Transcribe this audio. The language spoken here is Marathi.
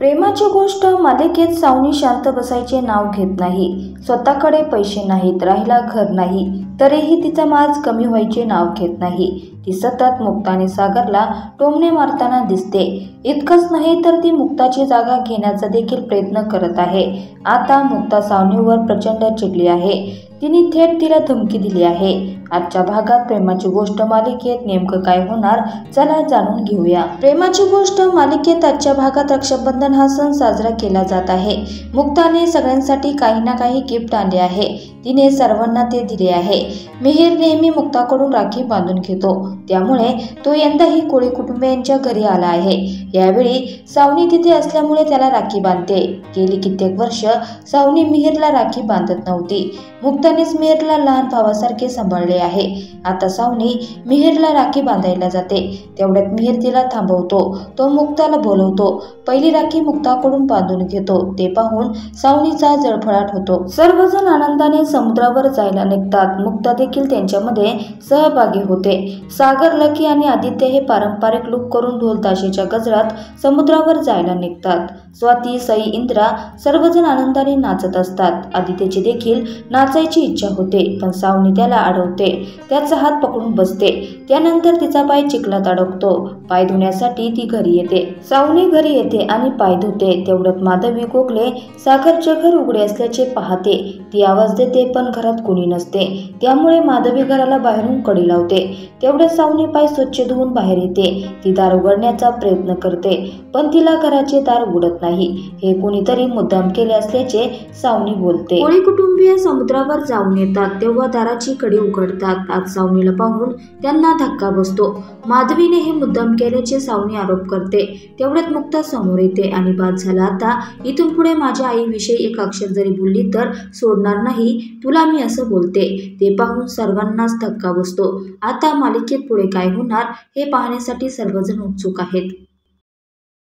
प्रेमाची गोष्ट मालिकेत सावनी शांत बसायचे नाव घेत नाही। स्वतःकडे पैसे नाहीत, राहिला घर नाही, तरीही तिचा माज कमी व्हायचे नाव घेत नाही। ती सतत मुक्ता आणि सागरला टोमणे मारताना दिसते। इतकंच नाही तर ती मुक्ताची जागा घेण्याचा देखील प्रयत्न करत आहे। आता मुक्ता सावनीवर प्रचंड चिडली आहे। तिने थेट तिला धमकी दिली आहे। आजच्या भागात प्रेमाची गोष्ट मालिकेत नेमकं काय होणार, चला जाणून घेऊया। प्रेमाची गोष्ट मालिकेत आजच्या भागात रक्षाबंधन हा सण साजरा केला जात आहे। मुक्ताने सगळ्यांसाठी काही ना काही गिफ्ट आणले आहे। तिने सर्वांना ते दिले आहे। मिहिर नेहमी मुक्ताकडून राखी बांधून घेतो, त्यामुळे तो यंदाही कोळी कुटुंबियांच्या घरी आला आहे। यावेळी सावनी तिथे असल्यामुळे त्याला राखी बांधते। गेली कित्येक वर्ष सावनी मिहिरला राखी बांधत नव्हती। मुक्तानेच मिहिरला लहान भावासारखे सांभाळले आहे। आता सावनी मिहिरला राखी बांधायला जाते, तेवढ्यात मिहिर तिला थांबवतो। तो मुक्ताला बोलवतो। पहिली राखी मुक्ताकडून बांधून घेतो, ते पाहून सावनीचा जळफळाट होतो। सर्वजण आनंदाने समुद्रावर जायला निघतात। मुक्ता देखील त्यांच्यामध्ये सहभागी होते। सागर, लकी आणि आदित्य हे पारंपरिक लुक करून ढोल ताशेच्या गजरात समुद्रावर जायला निघतात। स्वाती, सई, इंद्रा सर्वजण आनंदाने नाचत असतात। आदित्यची देखील नाचायची इच्छा होते, पण सावनी त्याला अडवते, त्याचा हात पकडून बसते। त्यानंतर तिचा पाय चिखलात अडकतो। पाय धुण्यासाठी ती घरी येते। सावनी घरी येते आणि पाय धुते, तेवढ्यात माधवी गोखले सागरचे घर उघडे असल्याचे पाहते। ती आवाज देते, पण घरात कोणी नसते, त्यामुळे माधवी घराला बाहेरून कडी लावते। तेवढ्यात सावनी पाय स्वच्छ धुवून बाहेर येते। ती दार उघडण्याचा प्रयत्न करते, पण तिला घराचे दार उघडत नाही। हे कोणीतरी मुद्दाम केले असल्याचे सावनी बोलते। कोळी कुटुंबीय समुद्रावर जाऊन येतात, तेव्हा दाराची कडी उघडतात। आज सावनीला पाहून त्यांना धक्का बसतो। माधवीने हे मुद्दाम केल्याचे सावनी आरोप करते। तेवढ्यात मुक्ता समोर येते आणि बाद झाला, आता इथून पुढे माझ्या आईविषयी एक अक्षर जरी बोलली तर सोडणार नाही तुला मी, असं बोलते। ते पाहून सर्वांनाच धक्का बसतो। आता मालिकेत पुढे काय होणार हे पाहण्यासाठी सर्वजण उत्सुक आहेत।